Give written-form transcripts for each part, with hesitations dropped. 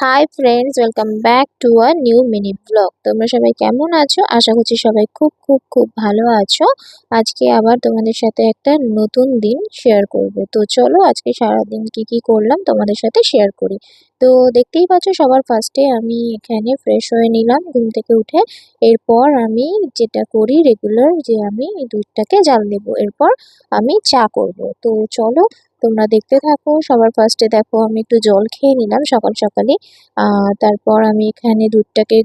Hi friends, welcome back to a new mini blog. তোমরা সবাই কেমন আছো? আশা করছি সবাই খুব খুব খুব ভালো আছো। আজকে আবার তোমাদের সাথে একটা নতুন দিন শেয়ার করব। তো চলো আজকে সারাদিন কি কি করলাম তোমাদের সাথে শেয়ার করি। তো দেখতেই পাচ্ছ, সবার ফার্স্টে আমি এখানে ফ্রেশ হয়ে নিলাম ঘুম থেকে উঠে। এরপর আমি যেটা করি রেগুলার, যে আমি দুধটাকে জাল দেবো, এরপর আমি চা করব। তো চলো তোমরা দেখতে থাকো। সবার ফার্স্টে দেখো আমি একটু জল খেয়ে নিলাম সকাল সকালে। তারপর আমি এখানে দুধটাকে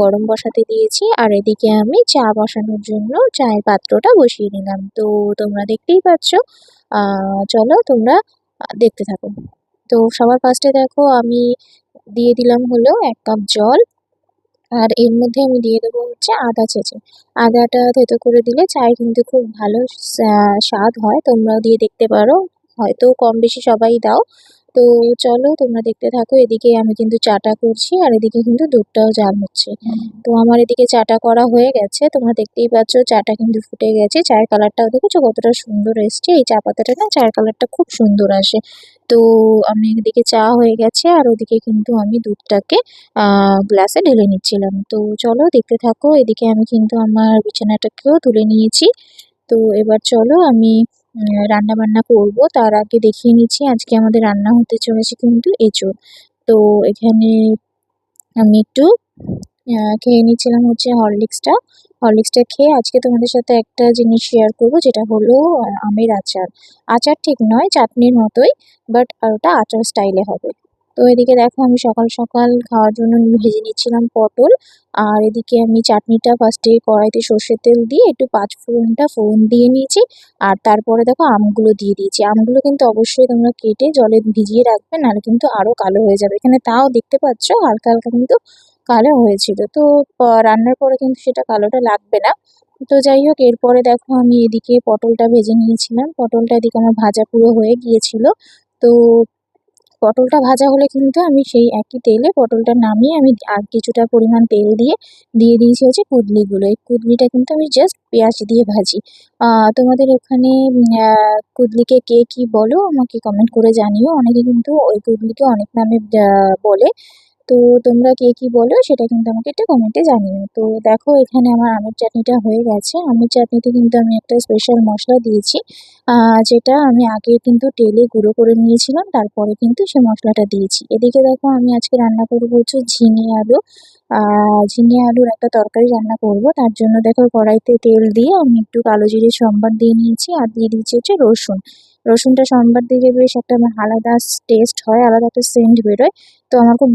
গরম বসাতে দিয়েছি, আর এদিকে আমি চা বসানোর জন্য চায়ের পাত্রটা বসিয়ে নিলাম। তো তোমরা দেখতেই পাচ্ছ। চলো তোমরা দেখতে থাকো। তো সবার ফার্স্টে দেখো আমি দিয়ে দিলাম হলো 1 কাপ জল। আর এর মধ্যে আমি দিয়ে দেবো হচ্ছে আদা চেঁচে। আদাটা থেতো করে দিলে চায়ে কিন্তু খুব ভালো স্বাদ হয়। তোমরাও দিয়ে দেখতে পারো, হয়তো কম বেশি সবাই দাও। তো চলো তোমরা দেখতে থাকো। এদিকে আমি কিন্তু চাটা করছি, আর এদিকে কিন্তু দুধটাও জাল হচ্ছে। তো আমার এদিকে চাটা করা হয়ে গেছে, তোমরা দেখতেই পাচ্ছ চাটা কিন্তু ফুটে গেছে। চায়ের কালারটাও দেখেছো কতটা সুন্দর এসছে। এই চা পাতাটা না চায়ের কালারটা খুব সুন্দর আসে। তো আমি এদিকে চা হয়ে গেছে, আর ওদিকে কিন্তু আমি দুধটাকে গ্লাসে ঢেলে নিচ্ছিলাম। তো চলো দেখতে থাকো। এদিকে আমি কিন্তু আমার বিছানাটাকেও তুলে নিয়েছি। তো এবার চলো আমি রান্না বান্না করব। তার আগে দেখিয়ে নিচ্ছি আজকে আমাদের রান্না হতে চলেছে কিন্তু এঁচোড়। তো এখানে আমি একটু খেয়ে নিচ্ছিলাম হচ্ছে হরলিক্সটা। হরলিক্সটা খেয়ে আজকে তোমাদের সাথে একটা জিনিস শেয়ার করব, যেটা হলো আমের আচার। আচার ঠিক নয়, চাটনির মতোই, বাট ওটা আচার স্টাইলে হবে। তো এদিকে দেখো আমি সকাল সকাল খাওয়ার জন্য ভেজে নিচ্ছিলাম পটল। আর এদিকে আমি চাটনিটা ফার্স্টে কড়াইতে সর্ষের তেল দিয়ে একটু ফোড়ন দিয়ে নিয়েছি। আর তারপরে দেখো আমগুলো দিয়ে দিয়েছি। আমগুলো কিন্তু অবশ্যই তোমরা কেটে জলে ভিজিয়ে রাখবে, নাহলে কিন্তু আরো কালো হয়ে যাবে। এখানে তাও দেখতে পাচ্ছ হালকা হালকা কিন্তু কালো হয়েছিল। তো রান্নার পরে কিন্তু সেটা কালোটা লাগবে না। তো যাই হোক, এরপরে দেখো আমি এদিকে পটলটা ভেজে নিয়েছিলাম। পটলটা এদিকে আমার ভাজা পুরো হয়ে গিয়েছিল। তো পটলটা ভাজা হলে কিন্তু আমি সেই একই তেলে পটলটা নামিয়ে আমি আর কিছুটা পরিমাণ তেল দিয়ে দিয়েছি হচ্ছে কুদলিগুলো। এই কুদলিটা কিন্তু আমি জাস্ট পেঁয়াজ দিয়ে ভাজি। তোমাদের ওখানে কুদলিকে কে কি বলো আমাকে কমেন্ট করে জানিও। অনেকে কিন্তু ওই কুদলিকে অনেক নামে বলে। তো তোমরা কে কি বলো সেটা কিন্তু আমাকে একটা কমেন্টে জানিও। তো দেখো এখানে আমার আমের চাটনিটা হয়ে গেছে। আমের চাটনিতে কিন্তু আমি একটা স্পেশাল মশলা দিয়েছি, যেটা আমি আগে কিন্তু তেলে গুঁড়ো করে নিয়েছিলাম, তারপরে কিন্তু সে মশলাটা দিয়েছি। এদিকে দেখো আমি আজকে রান্না করবো হচ্ছে ঝিঙে আলু। ঝিঙে আলুর একটা তরকারি রান্না করব। তার জন্য দেখো কড়াইতে তেল দিয়ে আমি একটু কালো জিরে সম্বার দিয়ে নিয়েছি, আর দিয়ে দিয়েছি হচ্ছে রসুন। রসুনটা সম্বার দিলে বেশ একটা আলাদা টেস্ট হয়, আলাদা একটা সেন্ট বেরোয়। তো আমার খুব